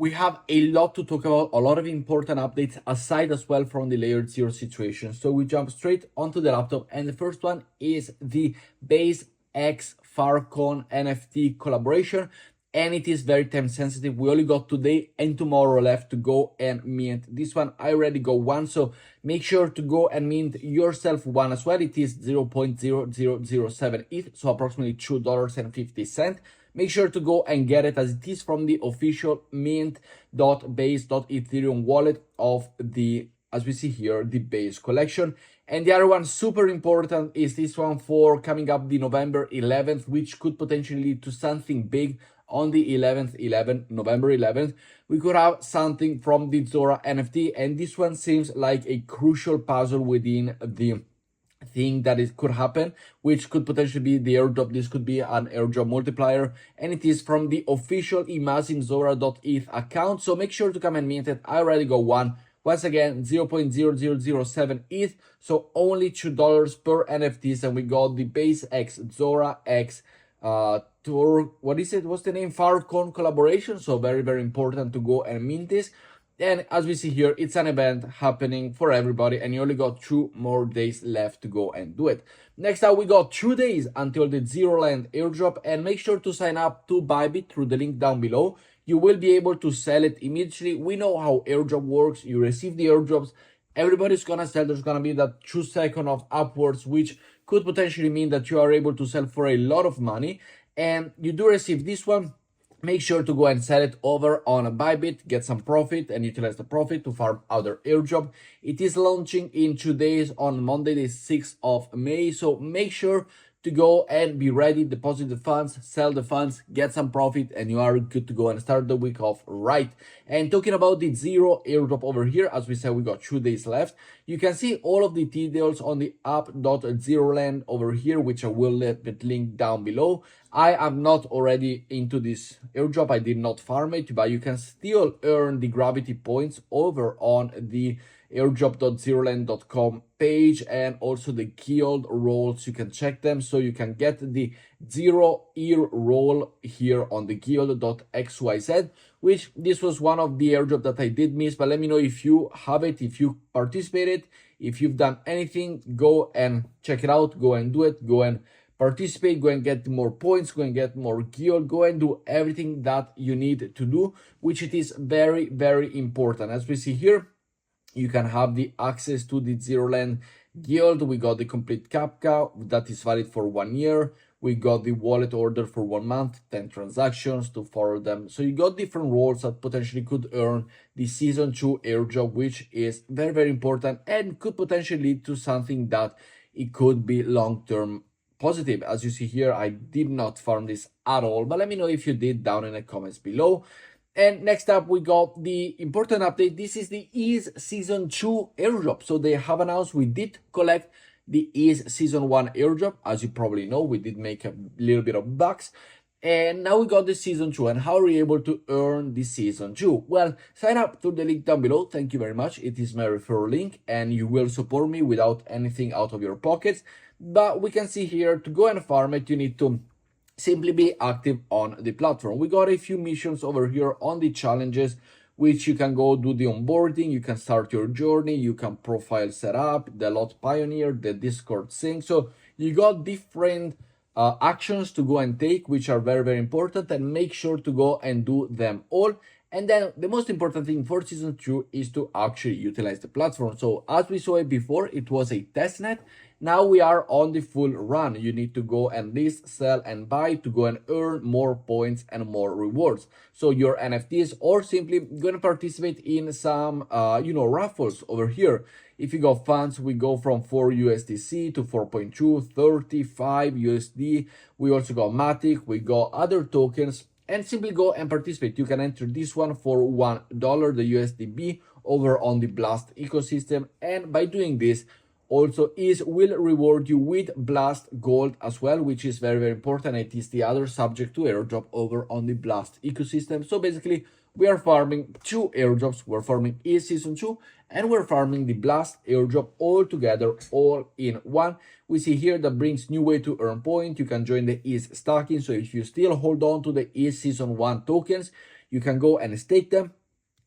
We have a lot to talk about, a lot of important updates aside as well from the layer 0 situation. So we jump straight onto the laptop, and the first one is the Bas X Faron NFT collaboration, and it is very time sensitive. We only got today and tomorrow left to go and mint this one. I already got one, so make sure to go and mint yourself one as well. It is 0.0007 ETH, so approximately $2.50. Make sure to go and get it, as it is from the official mint.base.ethereum wallet of the, as we see here, the Base collection. And the other one, super important, is this one for coming up the November 11th, which could potentially lead to something big on the November 11th. We could have something from the Zora NFT, and this one seems like a crucial puzzle within the thing that it could happen, which could potentially be the airdrop. This could be an airdrop multiplier, and it is from the official imaginezora.eth account, so make sure to come and mint it. I already got one. Once again, 0.0007 ETH, so only $2 per NFTs, and we got the Bas X Zora X tour, what is it, what's the name, Faron collaboration. So very important to go and mint this. And as we see here, it's an event happening for everybody, and you only got 2 more days left to go and do it. Next up, we got 2 days until the Zeroland airdrop, and make sure to sign up to Bybit through the link down below. You will be able to sell it immediately. We know how airdrop works. You receive the airdrops, everybody's gonna sell. There's gonna be that 2 second of upwards, which could potentially mean that you are able to sell for a lot of money. And you do receive this one. Make sure to go and sell it over on Bybit, get some profit, and utilize the profit to farm other airdrop. It is launching in 2 days on Monday, the 6th of May. So make sure to go and be ready, deposit the funds, sell the funds, get some profit, and you are good to go and start the week off right. And talking about the Zero airdrop over here, as we said, we got 2 days left. You can see all of the details on the app.zeroland over here, which I will leave it linked down below. I am not already into this airdrop. I did not farm it, but you can still earn the gravity points over on the airdrop.zeroland.com page, and also the guild roles. You can check them, so you can get the 0 ear roll here on the guild.xyz, which this was one of the airdrop that I did miss. But let me know if you have it, if you participated, if you've done anything. Go and check it out, go and do it, go and participate, go and get more points, go and get more guild, go and do everything that you need to do, which it is very important. As we see here, you can have the access to the Zeroland guild. We got the complete CAPTCHA that is valid for 1 year. We got the wallet order for 1 month, 10 transactions to forward them. So you got different roles that potentially could earn the season 2 airdrop, which is very important and could potentially lead to something that it could be long-term positive. As you see here, I did not farm this at all, but let me know if you did down in the comments below. And next up, we got the important update. This is the EASE Season 2 airdrop. So they have announced we did collect the EASE Season 1 airdrop. As you probably know, we did make a little bit of bucks. And now we got the Season 2. And how are we able to earn the Season 2? Well, sign up through the link down below. Thank you very much. It is my referral link, and you will support me without anything out of your pockets. But we can see here, to go and farm it, you need to simply be active on the platform. We got a few missions over here on the challenges, which you can go do the onboarding, you can start your journey, you can profile set up, the lot pioneer, the Discord sync. So you got different actions to go and take, which are very important, and make sure to go and do them all. And then the most important thing for Season 2 is to actually utilize the platform. So as we saw it before, it was a testnet. Now we are on the full run. You need to go and list, sell, and buy to go and earn more points and more rewards. So your NFTs, or simply going to participate in some, raffles over here. If you got funds, we go from 4 USDC to 4.2, 35 USD. We also got Matic, we got other tokens, and simply go and participate. You can enter this one for $1, the USDB, over on the Blast ecosystem. And by doing this, also EASE will reward you with Blast Gold as well, which is very important. It is the other subject to airdrop over on the Blast ecosystem. So basically, we are farming 2 airdrops. We're farming EASE Season 2, and we're farming the Blast airdrop all together, all in one. We see here that brings new way to earn point. You can join the EASE stacking. So if you still hold on to the EASE Season 1 tokens, you can go and stake them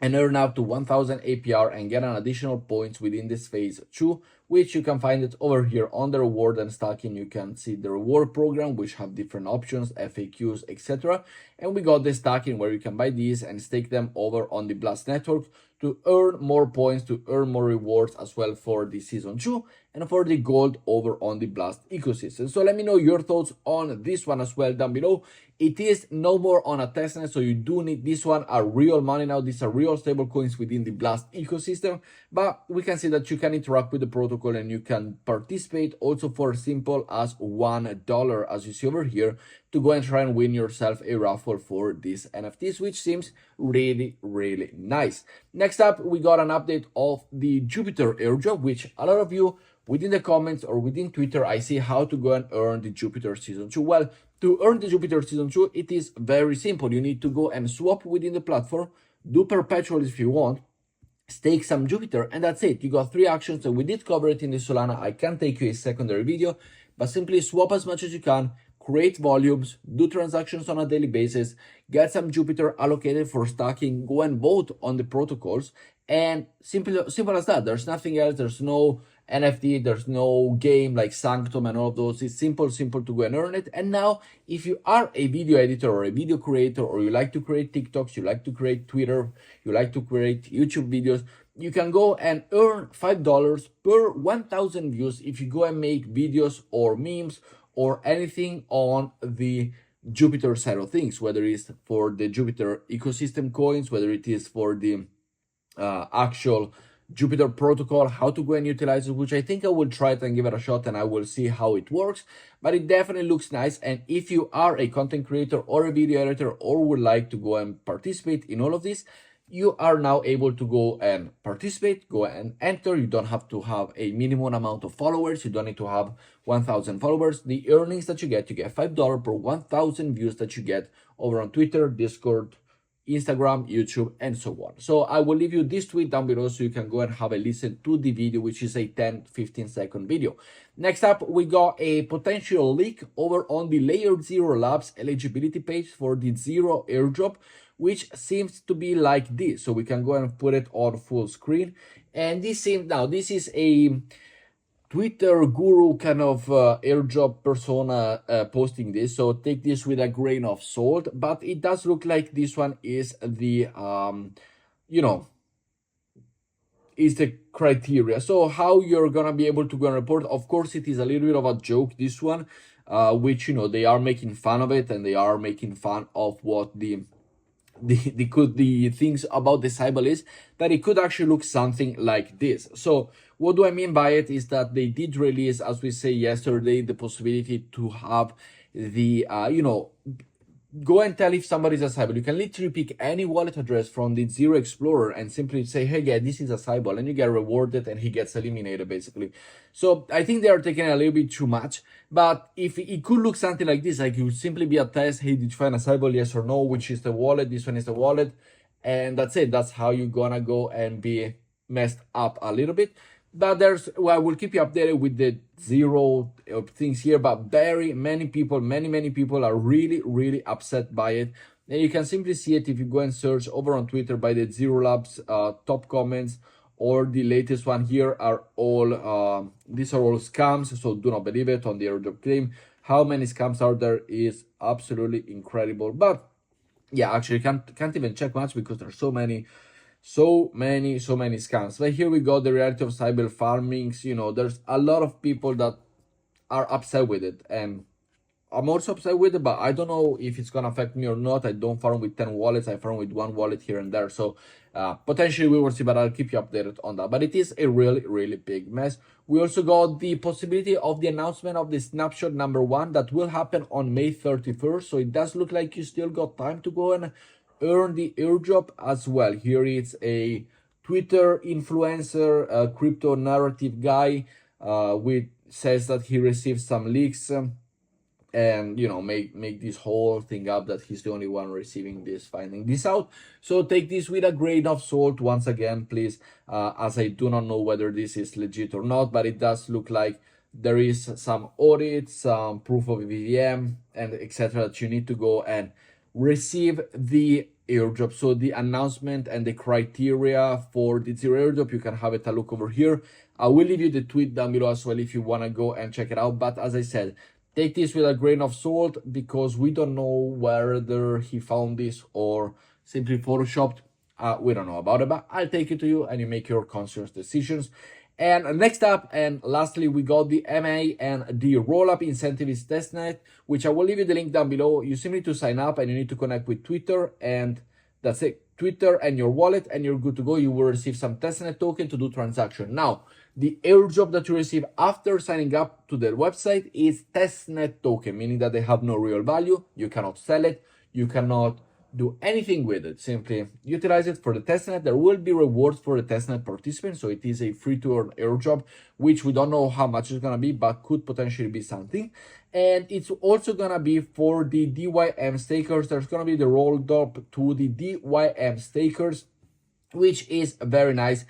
and earn up to 1000 APR and get an additional points within this phase 2, which you can find it over here on the reward and stacking. You can see the reward program, which have different options, FAQs, etc. And we got the stacking where you can buy these and stake them over on the Blast network to earn more points, to earn more rewards as well for the season 2 and for the gold over on the Blast ecosystem. So let me know your thoughts on this one as well down below. It is no more on a testnet, so you do need this one are real money now. These are real stable coins within the Blast ecosystem, but we can see that you can interact with the protocol and you can participate also for as simple as $1, as you see over here, to go and try and win yourself a raffle for these NFTs, which seems really, really nice. Next up, we got an update of the Jupiter airdrop, which a lot of you within the comments or within Twitter, I see how to go and earn the Jupiter Season 2. Well, to earn the Jupiter Season 2, it is very simple. You need to go and swap within the platform, do perpetual if you want, stake some Jupiter, and that's it. You got 3 actions, and we did cover it in the Solana. I can take you a secondary video, but simply swap as much as you can, create volumes, do transactions on a daily basis, get some Jupiter allocated for stacking, go and vote on the protocols, and simple as that. There's nothing else. There's no NFT, there's no game like Sanctum and all of those. It's simple to go and earn it. And now, if you are a video editor or a video creator, or you like to create TikToks, you like to create Twitter, you like to create YouTube videos, you can go and earn $5 per 1,000 views if you go and make videos or memes or anything on the Jupiter side of things, whether it's for the Jupiter ecosystem coins, whether it is for the actual Jupiter protocol, how to go and utilize it, which I think I will try it and give it a shot, and I will see how it works. But it definitely looks nice. And if you are a content creator or a video editor or would like to go and participate in all of this, you are now able to go and participate, go and enter. You don't have to have a minimum amount of followers. You don't need to have 1,000 followers. The earnings that you get $5 per 1,000 views that you get over on Twitter, Discord, Instagram, YouTube, and so on. So I will leave you this tweet down below so you can go and have a listen to the video, which is a 10-15 second video. Next up, we got a potential leak over on the Layer 0 Labs eligibility page for the Zero airdrop, which seems to be like this. So we can go and put it on full screen. And this is a Twitter guru kind of airdrop persona posting this, so take this with a grain of salt, but it does look like this one is the is the criteria. So how you're gonna be able to go and report, of course it is a little bit of a joke, this one, which they are making fun of it, and they are making fun of what the things about the Cybele is, that it could actually look something like this. So what do I mean by it is that they did release, as we say yesterday, the possibility to have the go and tell if somebody's a Cybele. You can literally pick any wallet address from the Zero Explorer and simply say, hey, yeah, this is a Cybele, and you get rewarded and he gets eliminated, basically. So I think they are taking a little bit too much, but if it could look something like this, like it would simply be a test, hey, did you find a Cybele, yes or no, which is the wallet, this one is the wallet, and that's it. That's how you're gonna go and be messed up a little bit. But we'll keep you updated with the Zero things here, but very many people are really upset by it. And you can simply see it if you go and search over on Twitter by the Zero Labs top comments, or the latest one here are all these are all scams, so do not believe it on the airdrop claim. How many scams are there is absolutely incredible. But yeah, actually can't even check much because there's so many scams. But here we go, the reality of cyber farming. There's a lot of people that are upset with it, and I'm also upset with it, but I don't know if it's gonna affect me or not. I don't farm with 10 wallets, I farm with 1 wallet here and there, so potentially we will see, but I'll keep you updated on that. But it is a really big mess. We also got the possibility of the announcement of the snapshot number 1 that will happen on May 31st, so it does look like you still got time to go and earn the airdrop as well. Here it's a Twitter influencer, a crypto narrative guy, which says that he received some leaks, and make this whole thing up that he's the only one receiving this, finding this out. So take this with a grain of salt once again, please, as I do not know whether this is legit or not, but it does look like there is some audit, some proof of EVM, and etc. that you need to go and receive the airdrop. So the announcement and the criteria for the zero airdrop, you can have it a look over here. I will leave you the tweet down below as well if you want to go and check it out. But as I said, take this with a grain of salt because we don't know whether he found this or simply photoshopped. We don't know about it, but I'll take it to you and you make your conscious decisions. And next up, and lastly, we got the MA and the rollup incentive is testnet, which I will leave you the link down below. You simply need to sign up and you need to connect with Twitter, and that's it. Twitter and your wallet, and you're good to go. You will receive some testnet token to do transaction. Now, the airdrop that you receive after signing up to their website is testnet token, meaning that they have no real value. You cannot sell it. You cannot do anything with it. Simply utilize it for the testnet. There will be rewards for the testnet participants, so it is a free-to-earn airdrop, which we don't know how much it's gonna be, but could potentially be something. And it's also gonna be for the DYM stakers. There's gonna be the rolled up to the DYM stakers, which is very nice.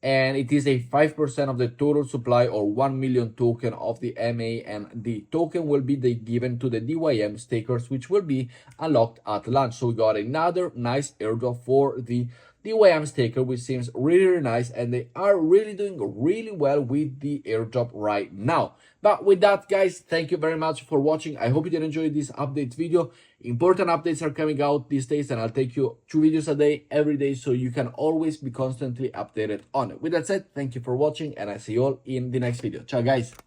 And it is a 5% of the total supply, or 1 million token of the MA, and the token will be given to the DYM stakers, which will be unlocked at launch. So we got another nice airdrop for the DYM staker, which seems really nice, and they are really doing really well with the airdrop right now. But with that, guys, thank you very much for watching. I hope you did enjoy this update video. Important updates are coming out these days, and I'll take you 2 videos a day every day, so you can always be constantly updated on it. With that said, thank you for watching, and I see you all in the next video. Ciao, guys.